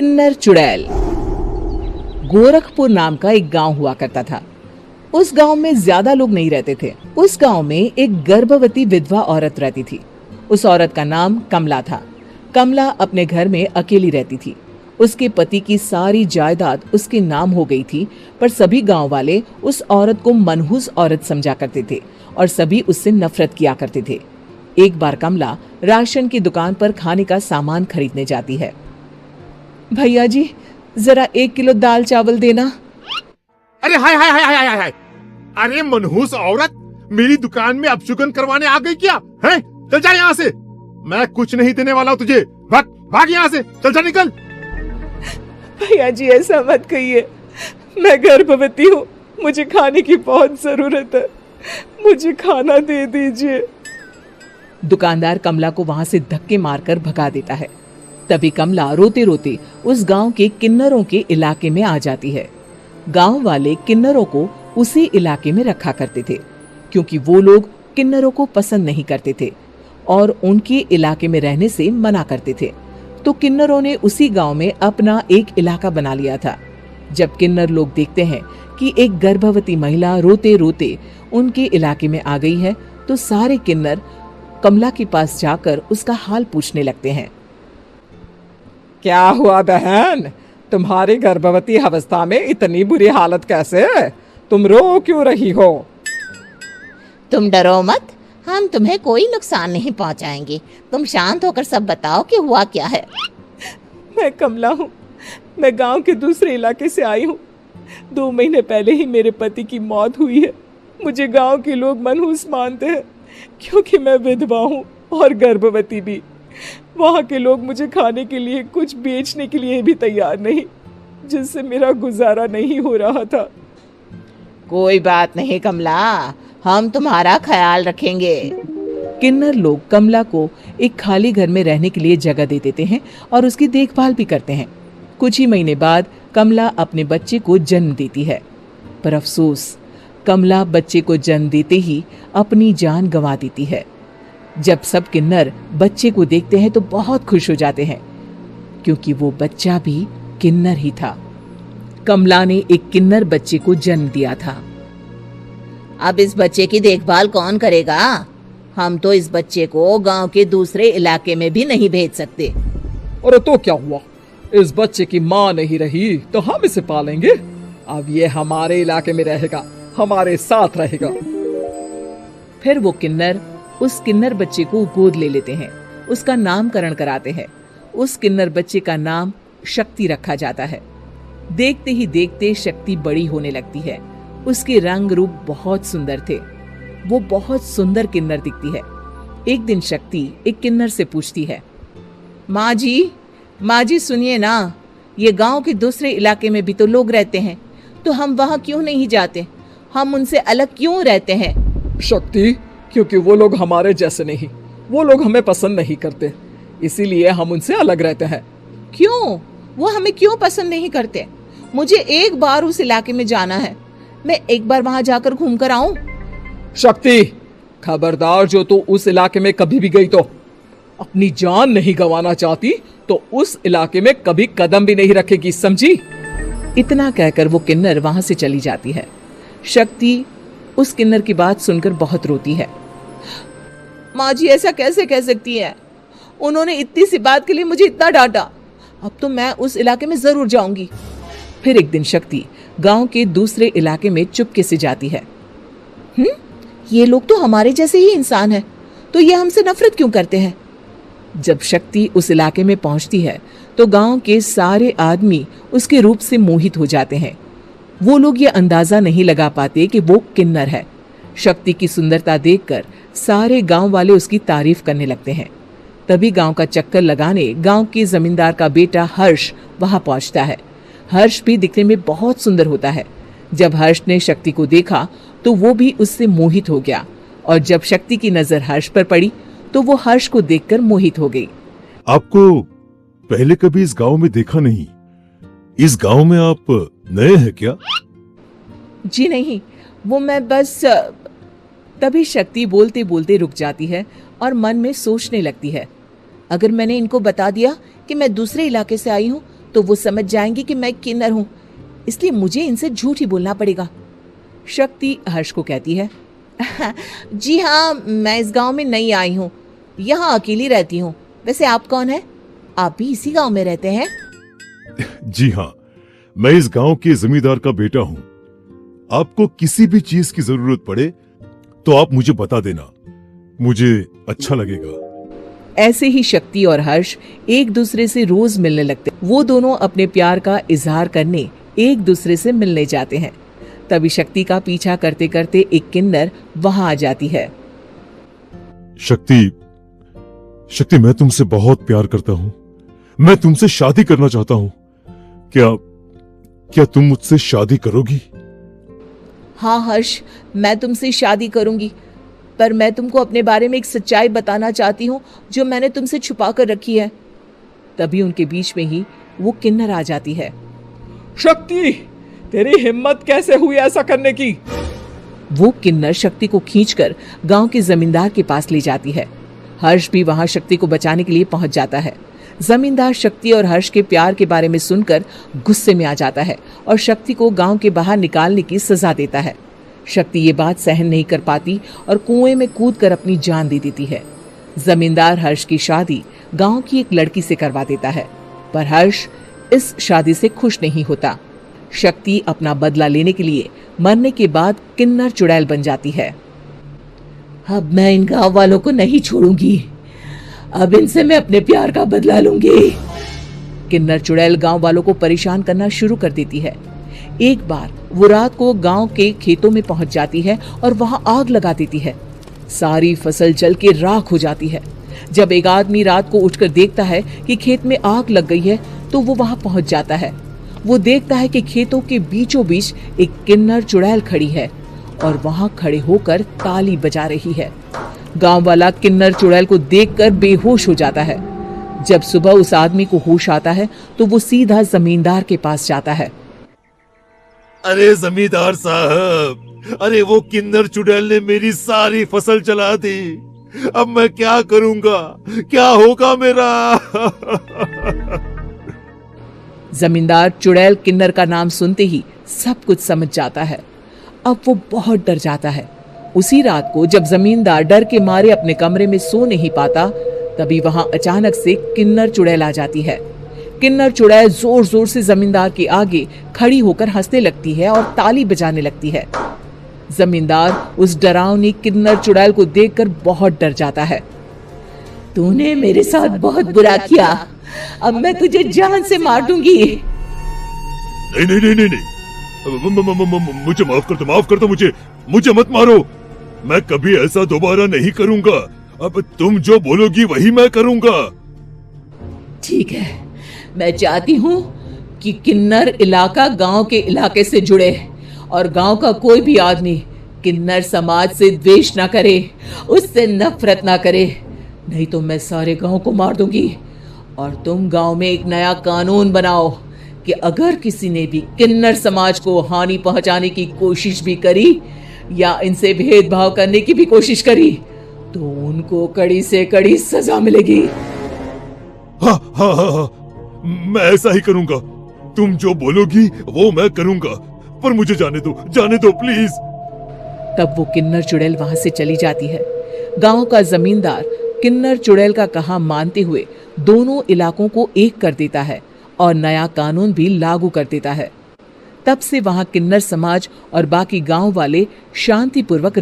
किन्नर चुड़ैल। गोरखपुर नाम का एक गांव हुआ करता था। उस गांव में ज्यादा लोग नहीं रहते थे। उस गांव में एक गर्भवती विधवा औरत रहती थी। उस औरत का नाम कमला था। कमला अपने घर में अकेली रहती थी। उसके पति की सारी जायदाद उसके नाम हो गई थी, पर सभी गांव वाले उस औरत को मनहूस औरत समझा करते थे और सभी उससे नफरत किया करते थे। एक बार कमला राशन की दुकान पर खाने का सामान खरीदने जाती है। भैया जी, जरा 1 किलो दाल चावल देना। अरे हाय हाय हाय हाय हाय हाय! अरे मनहूस औरत, मेरी दुकान में अपशुगन करवाने आ गई क्या? है? चल जा यहाँ से। मैं कुछ नहीं देने वाला हूँ तुझे। भाग भाग यहाँ से, चल जा, निकल। भैया जी, ऐसा मत कहिए। मैं गर्भवती हूँ, मुझे खाने की बहुत जरूरत है। मुझे खाना दे दीजिए। दुकानदार कमला को वहां से धक्के मारकर भगा देता है। तभी कमला रोते रोते उस गांव के किन्नरों के इलाके में आ जाती है। गांव वाले किन्नरों को उसी इलाके में रखा करते थे, क्योंकि वो लोग किन्नरों को पसंद नहीं करते थे और उनके इलाके में रहने से मना करते थे। तो किन्नरों ने उसी गांव में अपना एक इलाका बना लिया था। जब किन्नर लोग देखते हैं कि एक गर्भवती महिला रोते रोते उनके इलाके में आ गई है, तो सारे किन्नर कमला के पास जाकर उसका हाल पूछने लगते हैं। क्या हुआ बहन, तुम्हारी गर्भवती अवस्था में इतनी बुरी हालत कैसे? तुम रो क्यों रही हो? तुम डरो मत, हम तुम्हें कोई नुकसान नहीं पहुंचाएंगे। तुम शांत होकर सब बताओ कि हुआ क्या है। मैं कमला हूँ। मैं गांव के दूसरे इलाके से आई हूँ। 2 महीने पहले ही मेरे पति की मौत हुई है। मुझे गांव के लोग मनहूस मानते हैं, क्योंकि मैं विधवा हूँ और गर्भवती भी। वहाँ के लोग मुझे खाने के लिए कुछ बेचने के लिए भी तैयार नहीं, जिससे मेरा गुजारा नहीं हो रहा था। कोई बात नहीं कमला, हम तुम्हारा ख्याल रखेंगे। किन्नर लोग कमला को एक खाली घर में रहने के लिए जगह दे देते हैं और उसकी देखभाल भी करते हैं। कुछ ही महीने बाद कमला अपने बच्चे को जन्म देती है, पर अफसोस, कमला बच्चे को जन्म देते ही अपनी जान गंवा देती है। जब सब किन्नर बच्चे को देखते हैं तो बहुत खुश हो जाते हैं, क्योंकि वो बच्चा भी किन्नर ही था। कमला ने एक किन्नर बच्चे को जन्म दिया था। अब इस बच्चे की देखभाल कौन करेगा? हम तो इस बच्चे को गांव के दूसरे इलाके में भी नहीं भेज सकते। अरे तो क्या हुआ, इस बच्चे की माँ नहीं रही तो हम इसे पालेंगे। अब ये हमारे इलाके में रहेगा, हमारे साथ रहेगा। फिर वो किन्नर उस किन्नर बच्चे को गोद ले लेते हैं, उसका नामकरण कराते हैं। उस किन्नर बच्चे का नाम शक्ति रखा जाता है। देखते ही देखते शक्ति बड़ी होने लगती है। उसके रंग रूप बहुत सुंदर थे। वो बहुत सुंदर किन्नर दिखती है। एक दिन शक्ति एक किन्नर से पूछती है, माँ जी सुनिए ना, ये गांव के दूसरे इलाके में भी तो लोग रहते हैं, तो हम वहाँ क्यों नहीं जाते? हम उनसे अलग क्यों रहते हैं? शक्ति, क्योंकि वो लोग हमारे जैसे नहीं, वो लोग हमें पसंद नहीं करते, इसीलिए हम उनसे अलग रहते हैं। क्यों? वो हमें क्यों पसंद नहीं करते? मुझे एक बार उस इलाके में जाना है। मैं एक बार वहां जाकर घूम कर आऊं। शक्ति, खबरदार, जो तू उस इलाके में कभी भी गई तो अपनी जान नहीं गंवाना चाहती तो उस इलाके में कभी कदम भी नहीं रखेगी, समझी? इतना कहकर वो किन्नर वहां से चली जाती है। शक्ति उस किन्नर की बात सुनकर बहुत रोती है। माँ जी, ऐसा कैसे कह सकती है? उन्होंने इतनी सी बात के लिए मुझे इतना डांटा। अब तो मैं उस इलाके में जरूर जाऊंगी। फिर एक दिन शक्ति गांव के दूसरे इलाके में चुपके से जाती है। ये लोग तो हमारे जैसे ही इंसान हैं, तो ये हमसे नफरत क्यों करते हैं? जब शक्ति उस इलाके में पहुंचती है तो गांव के सारे आदमी उसके रूप से मोहित हो जाते हैं। वो लोग ये अंदाजा नहीं लगा पाते कि वो किन्नर है। शक्ति की सुंदरता देखकर सारे गांव वाले उसकी तारीफ करने लगते हैं। तभी गांव का चक्कर लगाने गांव के जमींदार का बेटा हर्ष वहां पहुंचता है। हर्ष भी दिखने में बहुत सुंदर होता है। जब हर्ष ने शक्ति को देखा तो वो भी उससे मोहित हो गया, और जब शक्ति की नजर हर्ष पर पड़ी तो वो हर्ष को देखकर मोहित हो गई। आपको पहले कभी इस गांव में देखा नहीं। इस गांव में आप नए हैं क्या? जी नहीं, वो मैं बस। तभी शक्ति बोलते बोलते रुक जाती है और मन में सोचने लगती है, अगर मैंने इनको बता दिया कि मैं दूसरे इलाके से आई हूँ तो वो समझ जाएंगे कि मैं किन्नर हूँ, इसलिए मुझे इनसे झूठ ही बोलना पड़ेगा। शक्ति हर्ष को कहती है, जी हाँ, मैं इस गांव में नई आई हूँ, यहाँ अकेली रहती हूँ। वैसे आप कौन है? आप भी इसी गांव में रहते हैं? जी हाँ, मैं इस गांव के जमींदार का बेटा हूँ। आपको किसी भी चीज की जरूरत पड़े तो आप मुझे बता देना, मुझे अच्छा लगेगा। ऐसे ही शक्ति और हर्ष एक दूसरे से रोज मिलने लगते। वो दोनों अपने प्यार का इजहार करने एक दूसरे से मिलने जाते हैं। तभी शक्ति का पीछा करते करते एक किन्नर वहां आ जाती है। शक्ति, मैं तुमसे बहुत प्यार करता हूँ। मैं तुमसे शादी करना चाहता हूँ। क्या तुम मुझसे शादी करोगी? हाँ हर्ष, मैं तुमसे शादी करूंगी, पर मैं तुमको अपने बारे में एक सच्चाई बताना चाहती हूँ जो मैंने तुमसे छुपा कर रखी है। तभी उनके बीच में ही वो किन्नर आ जाती है। शक्ति, तेरी हिम्मत कैसे हुई ऐसा करने की? वो किन्नर शक्ति को खींचकर गांव के जमींदार के पास ले जाती है। हर्ष भी वहां शक्ति को बचाने के लिए पहुंच जाता है। जमींदार शक्ति और हर्ष के प्यार के बारे में सुनकर गुस्से में आ जाता है और शक्ति को गांव के बाहर निकालने की सजा देता है। शक्ति ये बात सहन नहीं कर पाती और कुएं में कूदकर अपनी जान दे देती है। जमींदार हर्ष की शादी गांव की एक लड़की से करवा देता है, पर हर्ष इस शादी से खुश नहीं होता। शक्ति अपना बदला लेने के लिए मरने के बाद किन्नर चुड़ैल बन जाती है। अब मैं इन गांव वालों को नहीं छोड़ूंगी, अब इनसे मैं अपने प्यार का बदला लूंगी। किन्नर चुड़ैल गांव वालों को परेशान करना शुरू कर देती है। एक बार वो रात को गांव के खेतों में पहुंच जाती है और वहां आग लगा देती है। सारी फसल जल के राख हो जाती है। जब एक आदमी रात को उठकर देखता है कि खेत में आग लग गई है तो वो वहां पहुंच जाता है। वो देखता है कि खेतों के बीचों बीच एक किन्नर चुड़ैल खड़ी है और वहां खड़े होकर ताली बजा रही है। गांव वाला किन्नर चुड़ैल को देखकर बेहोश हो जाता है। जब सुबह उस आदमी को होश आता है तो वो सीधा जमींदार के पास जाता है। अरे जमींदार साहब, अरे वो किन्नर चुड़ैल ने मेरी सारी फसल जला दी। अब मैं क्या करूंगा? क्या होगा मेरा? जमींदार चुड़ैल किन्नर का नाम सुनते ही सब कुछ समझ जाता है। अब वो बहुत डर जाता है। उसी रात को जब जमींदार डर के मारे अपने कमरे में सो नहीं पाता, तभी वहां अचानक से किन्नर चुड़ैल आ जाती है। किन्नर चुड़ैल जोर जोर से जमींदार के आगे खड़ी होकर हंसने लगती है और ताली बजाने लगती है। जमींदार उस डरावनी किन्नर चुड़ैल को देखकर बहुत डर जाता है। तूने मेरे साथ बहुत बुरा किया, अब मैं तुझे जान से मार दूंगी। नहीं नहीं नहीं नहीं, नहीं। मुझे माफ कर दो, मुझे मत मारो। मैं कभी ऐसा दोबारा नहीं करूंगा। अब तुम जो बोलोगी वही मैं करूंगा। ठीक है, मैं चाहती हूँ कि किन्नर इलाका गांव के इलाके से जुड़े और गांव का कोई भी आदमी किन्नर समाज से द्वेष ना करे, उससे नफरत ना करे, नहीं तो मैं सारे गांव को मार दूंगी। और तुम गांव में एक नया कानून बनाओ कि अगर किसी ने भी किन्नर समाज को हानि पहुंचाने की कोशिश भी करी या इनसे भेदभाव करने की भी कोशिश करी तो उनको कड़ी से कड़ी सजा मिलेगी। हाँ हाँ हाँ हाँ, मैं ऐसा ही करूंगा। तुम जो बोलोगी वो मैं करूंगा, पर मुझे जाने दो प्लीज। तब वो किन्नर चुड़ैल वहां से चली जाती है। गांव का जमींदार किन्नर चुड़ैल का कहा मानते हुए दोनों इलाकों को एक कर देता है और नया कानून भी लागू कर देता है। तब से वहां किन्नर समाज और बाकी गांव वाले शांतिपूर्वक